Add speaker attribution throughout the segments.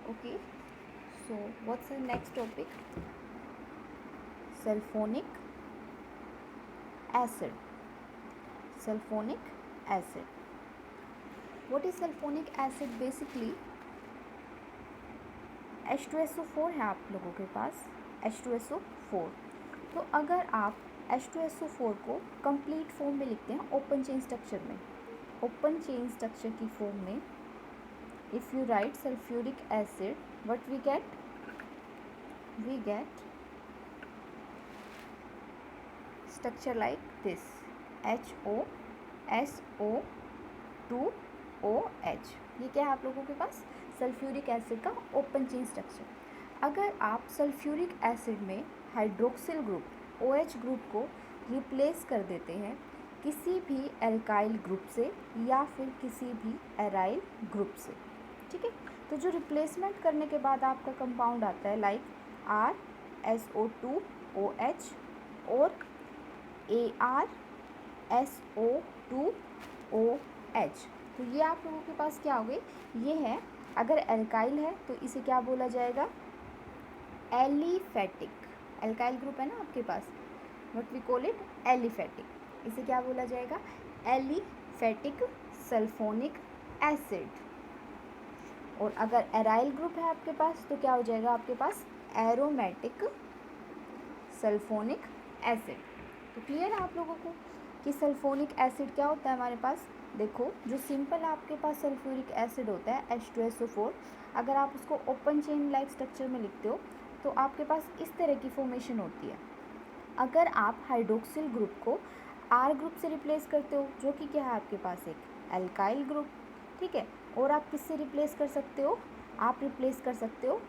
Speaker 1: Okay, so what's the next topic? Sulfonic acid. Sulfonic acid. What is sulfonic acid? Basically H2SO4 है आप लोगों के पास, H2SO4। तो अगर आप H2SO4 को कंप्लीट फॉर्म में लिखते हैं ओपन चेन स्ट्रक्चर में, ओपन चेन स्ट्रक्चर की फॉर्म में, if you write sulphuric acid, what we get structure like this, HOSO2OH। ये क्या है आप लोगों के पास? सल्फ्यूरिक एसिड का ओपन चेन स्ट्रक्चर। अगर आप सल्फ्यूरिक एसिड में हाइड्रोक्सिल ग्रुप OH ग्रुप को रिप्लेस कर देते हैं किसी भी एल्काइल ग्रुप से या फिर किसी भी एराइल ग्रुप से, ठीक है, तो जो रिप्लेसमेंट करने के बाद आपका कंपाउंड आता है लाइक RSO2OH और ArSO2OH। तो ये आप लोगों के पास क्या हो गए? ये है, अगर एल्काइल है तो इसे क्या बोला जाएगा? एलिफेटिक। एल्काइल ग्रुप है ना आपके पास, what we call it? Aliphatic. इसे क्या बोला जाएगा? Aliphatic sulphonic acid. और अगर एराइल ग्रुप है आपके पास तो क्या हो जाएगा आपके पास? Aromatic sulphonic acid. तो क्लियर है आप लोगों को कि सल्फोनिक एसिड क्या होता है हमारे पास? देखो, जो सिंपल आपके पास सल्फ्यूरिक एसिड होता है H2SO4, अगर आप उसको ओपन चेन लाइक स्ट्रक्चर में लिखते हो तो आपके पास इस तरह की फॉर्मेशन होती है। अगर आप हाइड्रोक्सिल ग्रुप को R ग्रुप से रिप्लेस करते हो, जो कि क्या है आपके पास? एक एल्काइल ग्रुप, ठीक है। और आप किससे रिप्लेस कर सकते हो? आप रिप्लेस कर सकते हो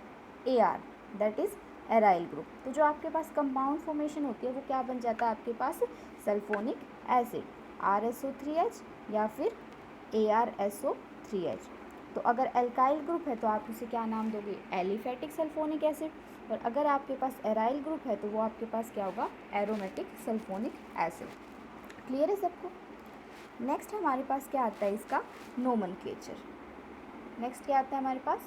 Speaker 1: AR, that is aryl group. तो जो आपके पास कंपाउंड फॉर्मेशन होती है वो क्या बन जाता है आपके पास? सल्फोनिक एसिड, RSO3H या फिर ArSO3H। तो अगर एल्काइल ग्रुप है तो आप उसे क्या नाम दोगे? Aliphatic sulphonic acid. और अगर आपके पास एराइल ग्रुप है तो वो आपके पास क्या होगा? Aromatic sulphonic acid. क्लियर है सबको? नेक्स्ट हमारे पास क्या आता है इसका? नोमेनक्लेचर। नेक्स्ट क्या आता है हमारे पास?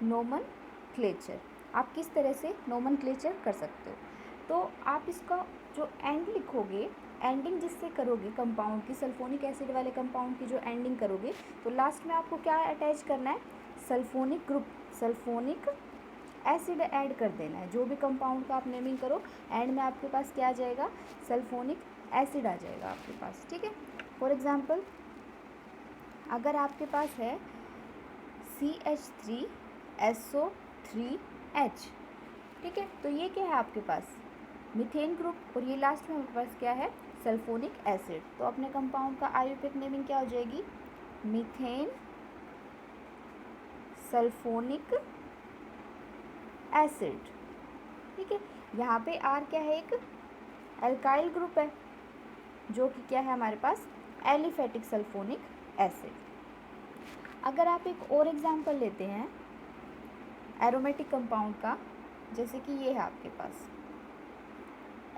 Speaker 1: नोमेनक्लेचर। आप किस तरह से नोमेनक्लेचर कर सकते हो? तो आप इसका जो एंड लिखोगे, एंडिंग जिससे करोगे कंपाउंड की, सल्फोनिक एसिड वाले कंपाउंड की जो एंडिंग करोगे तो लास्ट में आपको क्या अटैच करना है? Sulphonic group, sulphonic acid add कर देना है। जो भी कंपाउंड का आप नेमिंग करो एंड में आपके पास क्या आ जाएगा? सल्फोनिक एसिड आ जाएगा आपके पास, ठीक है। फॉर एग्जांपल अगर आपके पास है CH3SO3H, ठीक है, तो ये क्या है आपके पास? Methane group. और ये लास्ट में हमारे पास क्या है? Sulphonic acid. तो अपने कंपाउंड का आयुर्वेदिक नेमिंग क्या हो जाएगी? मीथेन सल्फोनिक एसिड, ठीक है। यहाँ पे R क्या है? एक एल्काइल ग्रुप है जो कि क्या है हमारे पास? Aliphatic sulphonic acid. अगर आप एक और एग्जांपल लेते हैं एरोमेटिक कंपाउंड का, जैसे कि ये है आपके पास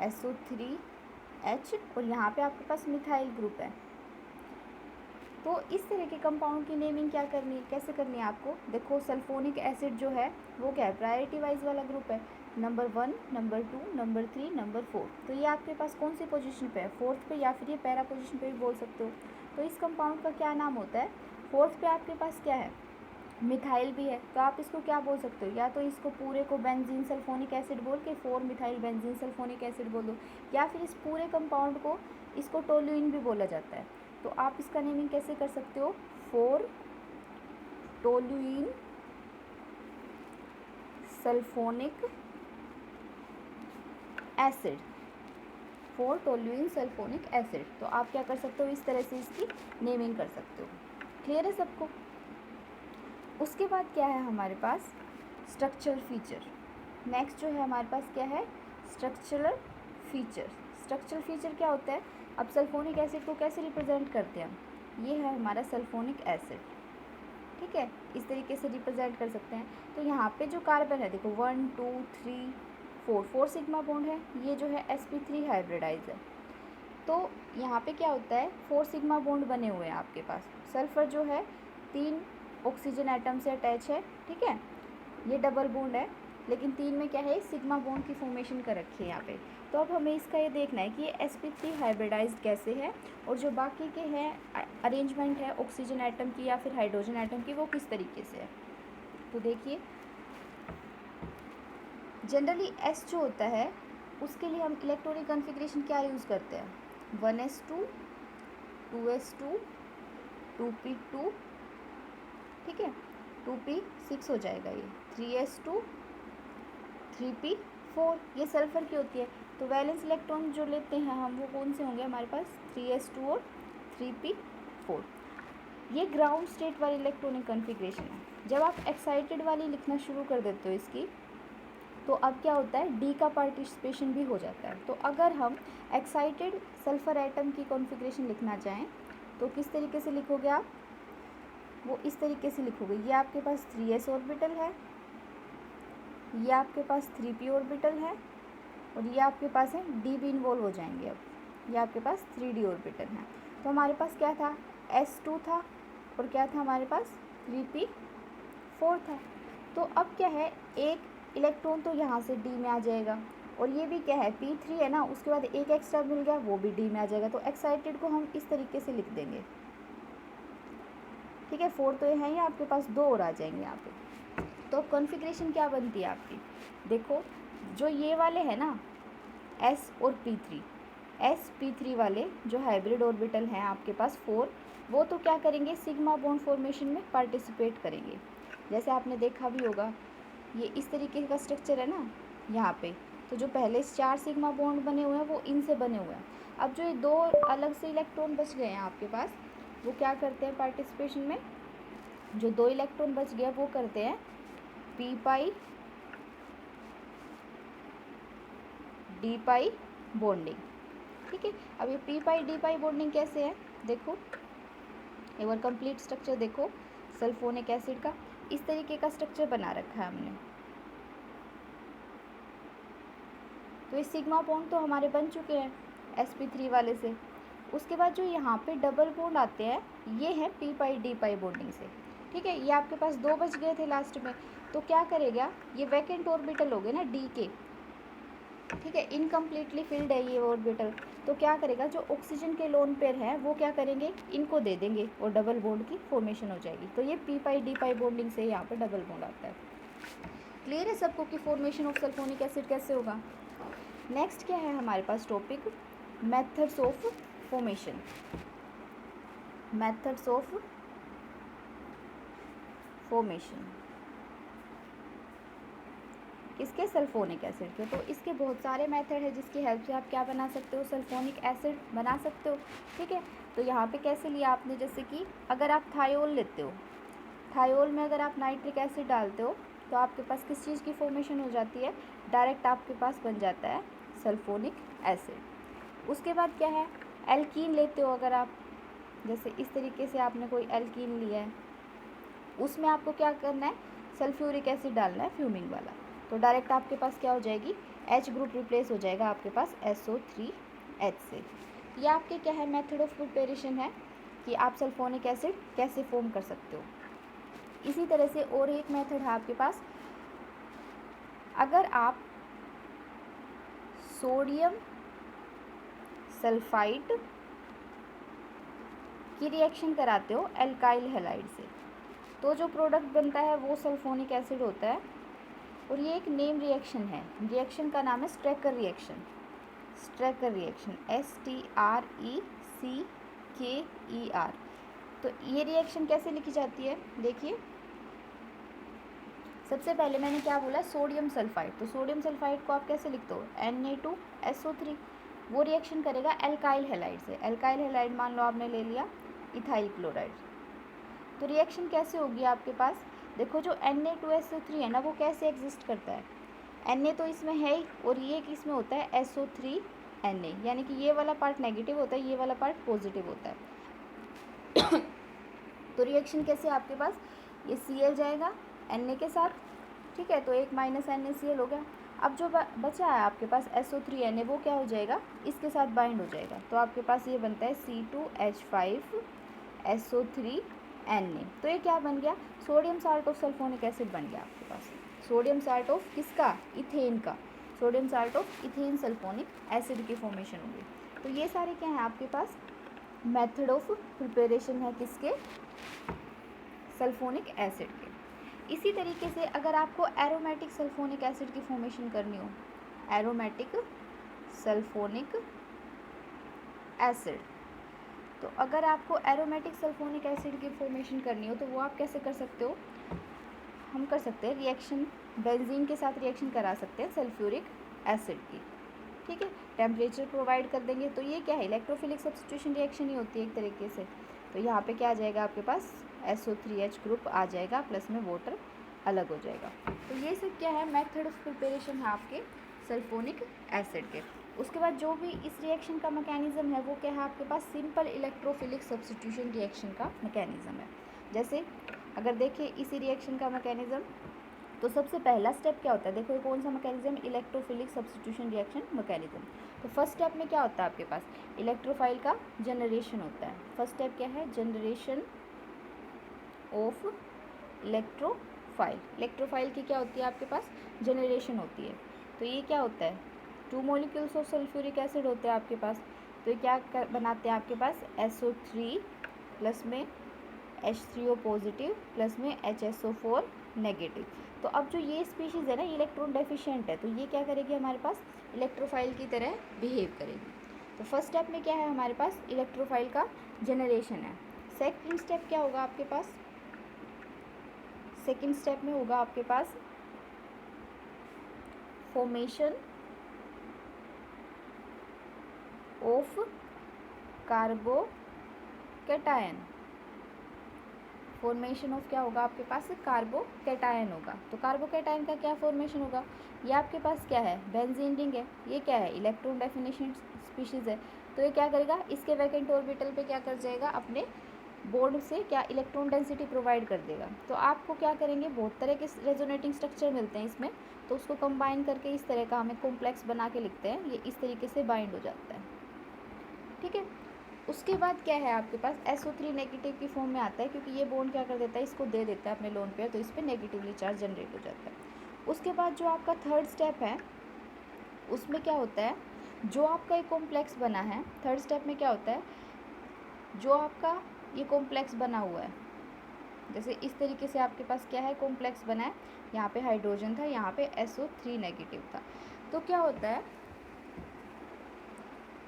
Speaker 1: SO3H और यहाँ पे आपके पास मिथाइल ग्रुप है। तो इस तरह के कंपाउंड की नेमिंग क्या करनी है, कैसे करनी है आपको? देखो, सल्फोनिक एसिड जो है वो क्या है? प्रायोरिटी वाइज वाला ग्रुप है, नंबर 1, नंबर 2, नंबर 3, नंबर 4। तो ये आपके पास कौन सी पोजीशन पे है? 4th पे, या फिर ये पैरा पोजीशन पे भी बोल सकते हो। तो इस कंपाउंड का क्या नाम होता है? 4th पे आपके पास क्या है? मिथाइल भी है। तो आप इसको क्या बोल सकते हो? या तो इसको पूरे को बेंजीन सल्फोनिक एसिड बोल के 4 मिथाइल बेंजीन सल्फोनिक एसिड बोल दो, या फिर इस पूरे कंपाउंड को इसको टोल्यूइन भी बोला जाता है। तो आप इसका नेमिंग कैसे कर सकते हो? 4 toluene sulphonic acid, 4 toluene sulphonic acid. तो आप क्या कर सकते हो? इस तरह से इसकी नेमिंग कर सकते हो। क्लियर है सबको? उसके बाद क्या है हमारे पास? Structural feature. नेक्स्ट जो है हमारे पास क्या है? Structural feature. स्ट्रक्चरल फीचर क्या होता है? अब सल्फोनिक एसिड को कैसे रिप्रेजेंट करते हैं हम? ये है हमारा सल्फोनिक एसिड, ठीक है, इस तरीके से रिप्रेजेंट कर सकते हैं। तो यहाँ पे जो कार्बन है देखो 1 2 3 4 सिग्मा बॉन्ड है, ये जो है sp3 हाइब्रिडाइज है। तो यहाँ पे क्या होता है? 4 सिग्मा बॉन्ड बने हुए हैं आपके पास। सल्फर जो है 3 ऑक्सीजन एटम से अटैच है, ठीक है। ये डबल बॉन्ड है, लेकिन 3 में क्या है, सिग्मा बॉन्ड की फॉर्मेशन कर रखी है यहाँ पे। तो अब हमें इसका ये देखना है कि ये sp3 हाइब्रिडाइज्ड कैसे है, और जो बाकी के हैं अरेंजमेंट है ऑक्सीजन एटम की या फिर हाइड्रोजन एटम की, वो किस तरीके से है। तो देखिए, जनरली S जो होता है उसके लिए हम इलेक्ट्रॉनिक कॉन्फ़िगरेशन क्या यूज़ करते हैं, 1s2 2s2 2p2, ठीक है, 2p6 हो जाएगा, ये 3s2 3p4, ये सल्फ़र की होती है। तो वैलेंस इलेक्ट्रॉन जो लेते हैं हम, वो कौन से होंगे हमारे पास, 3s2 और 3p4। ये ग्राउंड स्टेट वाली इलेक्ट्रॉनिक कॉन्फ़िगरेशन है। जब आप एक्साइटेड वाली लिखना शुरू कर देते हो इसकी, तो अब क्या होता है, डी का पार्टिसिपेशन भी हो जाता है। तो अगर हम एक्साइटेड सल्फ़र एटम की कॉन्फ़िगरेशन लिखना चाहें तो किस तरीके से लिखोगे आप, वो इस तरीके से लिखोगे, ये आपके पास 3s ऑर्बिटल है, ये आपके पास 3p ऑर्बिटल है, और ये आपके पास है डी भी इन्वॉल्व हो जाएंगे। अब ये आपके पास 3d ऑर्बिटल है। तो हमारे पास क्या था, s2 था, और क्या था हमारे पास 3p4 था। तो अब क्या है, एक इलेक्ट्रॉन तो यहाँ से डी में आ जाएगा, और ये भी क्या है, p3 है ना, उसके बाद एक एक्स्ट्रा मिल गया, वो भी डी में आ जाएगा। तो एक्साइटेड को हम इस तरीके से लिख देंगे, ठीक है। 4 तो ये है, ये आपके पास 2 और आ जाएंगे यहाँ पे। तो कॉन्फ़िगरेशन क्या बनती है आपकी, देखो जो ये वाले हैं ना s और p3, sp3 वाले जो हाइब्रिड ऑर्बिटल हैं आपके पास 4, वो तो क्या करेंगे, सिग्मा बॉन्ड फॉर्मेशन में पार्टिसिपेट करेंगे। जैसे आपने देखा भी होगा, ये इस तरीके का स्ट्रक्चर है ना यहाँ पे, तो जो पहले 4 सिग्मा बॉन्ड बने हुए हैं वो इनसे बने हुए हैं। अब जो ये 2 अलग से इलेक्ट्रॉन बच गए हैं आपके पास, वो क्या करते हैं पार्टिसिपेशन में, जो 2 इलेक्ट्रॉन बच गया वो करते हैं p पाई d पाई बॉन्डिंग, ठीक है। अब ये p पाई d पाई बॉन्डिंग कैसे है, देखो एक बार कंप्लीट स्ट्रक्चर देखो, सल्फोनिक एसिड का इस तरीके का स्ट्रक्चर बना रखा है हमने। तो ये सिग्मा बॉन्ड तो हमारे बन चुके हैं sp3 वाले से। उसके बाद जो यहाँ पे डबल बॉन्ड आते हैं, ये है p पाई d पाई बॉन्डिंग से, ठीक है। ये आपके पास 2 बच गए थे लास्ट में, तो क्या करेगा, ये वैकेंट ऑर्बिटल हो गए ना d के, ठीक है, इनकम्प्लीटली फिल्ड है ये ऑर्बिटल। तो क्या करेगा, जो ऑक्सीजन के लोन पेयर हैं वो क्या करेंगे, इनको दे देंगे, और डबल बॉन्ड की फॉर्मेशन हो जाएगी। तो ये p पाई d पाई बॉन्डिंग से यहाँ पे डबल बॉन्ड आता है। क्लियर है सबको कि फॉर्मेशन ऑफ सल्फोनिक एसिड कैसे होगा। नेक्स्ट क्या है हमारे पास topic, methods of formation. Methods of formation किसके, सल्फोनिक एसिड के। तो इसके बहुत सारे मेथड है जिसकी हेल्प से आप क्या बना सकते हो, सल्फोनिक एसिड बना सकते हो, ठीक है। तो यहाँ पे कैसे लिया आपने, जैसे कि अगर आप थायोल लेते हो, थायोल में अगर आप नाइट्रिक एसिड डालते हो तो आपके पास किस चीज़ की फॉर्मेशन हो जाती है, डायरेक्ट आपके पास बन जाता है सल्फोनिक एसिड। उसके बाद क्या है, एल्कीन लेते हो अगर आप, जैसे इस तरीके से आपने कोई एल्कीन लिया है, उसमें आपको क्या करना है, सल्फ्यूरिक एसिड डालना है फ्यूमिंग वाला, तो डायरेक्ट आपके पास क्या हो जाएगी, H ग्रुप रिप्लेस हो जाएगा आपके पास SO3H से। ये आपके क्या है, मेथड ऑफ प्रिपरेशन है कि आप सल्फोनिक एसिड कैसे फॉर्म कर सकते हो। इसी तरह से और एक मेथड है आपके पास, अगर आप सोडियम सल्फाइड की रिएक्शन कराते हो एल्काइल हैलाइड से, तो जो प्रोडक्ट बनता है वो सल्फोनिक एसिड होता है। और ये एक नेम रिएक्शन है, रिएक्शन का नाम है Straker reaction. Straker reaction STRECKER। तो ये रिएक्शन कैसे लिखी जाती है, देखिए सबसे पहले मैंने क्या बोला, सोडियम सल्फाइड। तो सोडियम सल्फाइड को आप कैसे लिखते हो, Na2SO3। वो रिएक्शन करेगा एल्काइल हैलाइड से। एल्काइल हैलाइड मान लो आपने ले लिया इथाइल क्लोराइड। तो रिएक्शन कैसे होगी आपके पास, देखो जो Na2SO3 है ना, वो कैसे एग्जिस्ट करता है, Na तो इसमें है ही, और ये इसमें होता है SO3Na, यानी कि ये वाला पार्ट नेगेटिव होता है, ये वाला पार्ट पॉजिटिव होता है। तो रिएक्शन कैसे आपके पास, ये Cl जाएगा Na के साथ, ठीक है, तो एक माइनस NaCl हो गया। अब जो बचा है आपके पास SO3Na, वो क्या हो जाएगा, इसके साथ बाइंड हो जाएगा। तो आपके पास ये बनता है C2H5SO3 Na। तो ये क्या बन गया, sodium salt of sulphonic acid बन गया आपके पास। सोडियम साल्ट ऑफ किसका, इथेन का, sodium salt of ethane sulphonic acid की फॉर्मेशन होगी। तो ये सारे क्या है आपके पास, मेथड ऑफ प्रिपरेशन है किसके, सल्फोनिक एसिड के। इसी तरीके से अगर आपको एरोमेटिक सल्फोनिक एसिड की फॉर्मेशन करनी हो, एरोमेटिक सल्फोनिक एसिड, तो अगर आपको एरोमेटिक सल्फोनिक एसिड की फॉर्मेशन करनी हो तो वो आप कैसे कर सकते हो, हम कर सकते हैं रिएक्शन, बेंजीन के साथ रिएक्शन करा सकते हैं सल्फ्यूरिक एसिड की, ठीक है। टेम्परेचर प्रोवाइड कर देंगे, तो ये क्या है, इलेक्ट्रोफिलिक सब्स्टिट्यूशन रिएक्शन ही होती है एक तरीके से। तो यहाँ पे क्या आ जाएगा आपके पास, SO3H ग्रुप आ जाएगा, प्लस में वाटर अलग हो जाएगा। तो ये सब क्या है, मेथड ऑफ प्रिपरेशन है आपके सल्फोनिक एसिड के। उसके बाद जो भी इस रिएक्शन का मैकेनिज़्म है वो क्या है आपके पास, सिंपल इलेक्ट्रोफिलिक सब्स्टिट्यूशन रिएक्शन का मैकेनिज़्म है। जैसे अगर देखिए इसी रिएक्शन का मैकेनिज़्म, तो सबसे पहला स्टेप क्या होता है, देखो ये कौन सा mechanism, electrophilic substitution reaction mechanism. तो फर्स्ट स्टेप में क्या होता है आपके पास, इलेक्ट्रोफाइल का जनरेशन होता है। फर्स्ट स्टेप क्या है, जनरेशन ऑफ इलेक्ट्रोफाइल। इलेक्ट्रोफाइल की क्या होती है आपके पास, जनरेशन होती है। तो ये क्या होता है, 2 मॉलिक्यूल्स ऑफ सल्फ्यूरिक एसिड होते हैं आपके पास। तो ये क्या बनाते हैं आपके पास, SO3 प्लस में H3O पॉजिटिव प्लस में HSO4 नेगेटिव। तो अब जो ये स्पीशीज़ है ना, इलेक्ट्रॉन डेफिशिएंट है, तो ये क्या करेगी हमारे पास, इलेक्ट्रोफाइल की तरह बिहेव करेगी। तो फर्स्ट स्टेप में क्या है हमारे पास, इलेक्ट्रोफाइल का जनरेशन है। सेकंड स्टेप क्या होगा आपके पास, सेकंड स्टेप में होगा आपके पास formation of carbocation. Formation of क्या होगा आपके पास, कार्बोकैटायन होगा। तो कार्बोकैटायन का क्या फॉर्मेशन होगा, ये आपके पास क्या है, बेंजीन रिंग है, ये क्या है, इलेक्ट्रॉन डेफिनेशन स्पीशीज़ है। तो ये क्या करेगा, इसके वैकेंट ऑर्बिटल पे क्या कर जाएगा, अपने बॉन्ड से क्या इलेक्ट्रॉन डेंसिटी प्रोवाइड कर देगा। तो आपको क्या करेंगे, बहुत तरह के रेजोनेटिंग स्ट्रक्चर मिलते हैं इसमें, तो उसको कंबाइन करके इस तरह का हमें कॉम्प्लेक्स बना के लिखते हैं, ये इस तरीके से बाइंड हो जाता है, ठीक है। उसके बाद क्या है आपके पास, SO3 नेगेटिव की फॉर्म में आता है, क्योंकि ये बॉन्ड क्या कर देता है, इसको दे देता है अपने लोन पेयर, तो इस पर नेगेटिवली चार्ज जनरेट हो जाता है। उसके बाद जो आपका थर्ड स्टेप है उसमें क्या होता है, जो आपका एक कॉम्प्लेक्स बना है, थर्ड स्टेप में क्या होता है, जो आपका ये कॉम्प्लेक्स बना हुआ है, जैसे इस तरीके से आपके पास क्या है, कॉम्प्लेक्स बना है, यहाँ पे हाइड्रोजन था, यहाँ पे SO3 नेगेटिव था। तो क्या होता है,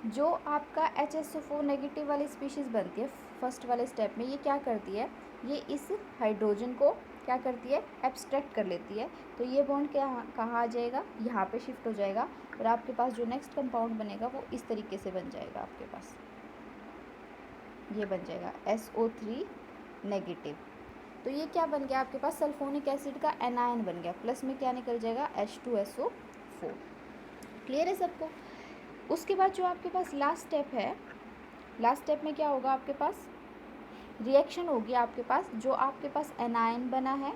Speaker 1: जो आपका HSO4 नेगेटिव वाली स्पीशीज़ बनती है फर्स्ट वाले स्टेप में, ये क्या करती है, ये इस हाइड्रोजन को क्या करती है, एब्स्ट्रैक्ट कर लेती है। तो ये बॉन्ड क्या कहाँ आ जाएगा, यहाँ पे शिफ्ट हो जाएगा, और आपके पास जो नेक्स्ट कंपाउंड बनेगा वो इस तरीके से बन जाएगा आपके पास, ये बन जाएगा SO3 नेगेटिव। तो ये क्या बन गया आपके पास, सल्फोनिक एसिड का एनायन बन गया, प्लस में क्या निकल जाएगा, H2SO4। क्लियर है सबको। उसके बाद जो आपके पास लास्ट स्टेप है, लास्ट स्टेप में क्या होगा आपके पास, रिएक्शन होगी आपके पास, जो आपके पास एनायन बना है,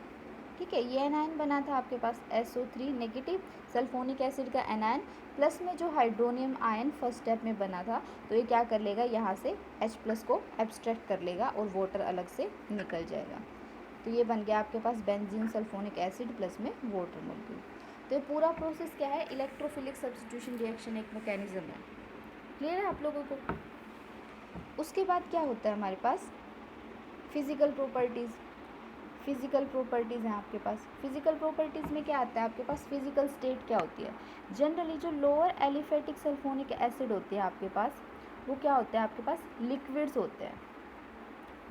Speaker 1: ठीक है, ये एनायन बना था आपके पास SO3 नेगेटिव सल्फोनिक एसिड का एनायन, प्लस में जो हाइड्रोनियम आयन फर्स्ट स्टेप में बना था, तो ये क्या कर लेगा, यहाँ से H प्लस को एब्स्ट्रैक्ट कर लेगा और वाटर अलग से निकल जाएगा। तो ये बन गया आपके पास बेंजीन सल्फोनिक एसिड प्लस में वाटर मॉलिक्यूल। तो ये पूरा प्रोसेस क्या है, इलेक्ट्रोफिलिक सब्स्टिट्यूशन रिएक्शन एक मैकेनिज्म है। क्लियर है आप लोगों को। उसके बाद क्या होता है हमारे पास, फिजिकल प्रॉपर्टीज़। फिजिकल प्रॉपर्टीज़ हैं आपके पास। फिजिकल प्रॉपर्टीज़ में क्या आता है आपके पास, फिजिकल स्टेट क्या होती है। जनरली जो लोअर एलिफेटिक सल्फोनिक एसिड होते हैं आपके पास, वो क्या होते हैं आपके पास, लिक्विड्स होते हैं,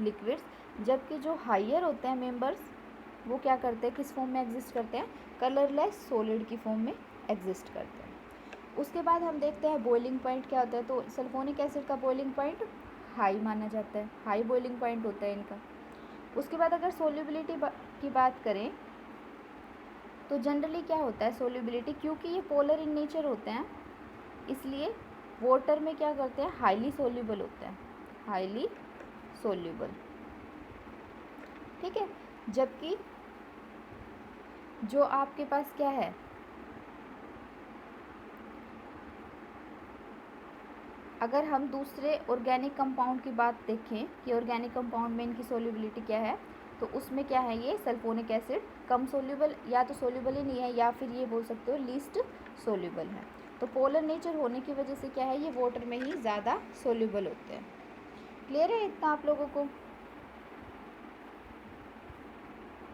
Speaker 1: लिक्विड्स। जबकि जो हायर होते हैं मेंबर्स, वो क्या करते हैं, किस फॉर्म में एग्जिस्ट करते हैं, कलरलेस सॉलिड की फॉर्म में एग्जिस्ट करते हैं। उसके बाद हम देखते हैं बॉइलिंग पॉइंट क्या होता है। तो सल्फोनिक एसिड का बॉइलिंग पॉइंट हाई माना जाता है, हाई बॉइलिंग पॉइंट होता है इनका। उसके बाद अगर सोल्यूबिलिटी की बात करें तो जनरली क्या होता है सोल्यूबिलिटी, क्योंकि ये पोलर इन नेचर होते हैं, इसलिए वाटर में क्या करते हैं, हाईली सोल्यूबल होते हैं, हाईली सोल्यूबल, ठीक है। जबकि जो आपके पास क्या है, अगर हम दूसरे ऑर्गेनिक कंपाउंड की बात देखें कि ऑर्गेनिक कंपाउंड में इनकी सोल्यूबिलिटी क्या है, तो उसमें क्या है, ये सल्फोनिक एसिड कम सोल्यूबल, या तो सोल्यूबल ही नहीं है या फिर ये बोल सकते हो लीस्ट सोल्यूबल है। तो पोलर नेचर होने की वजह से क्या है, ये वाटर में ही ज़्यादा सोल्यूबल होते हैं। क्लियर है इतना आप लोगों को?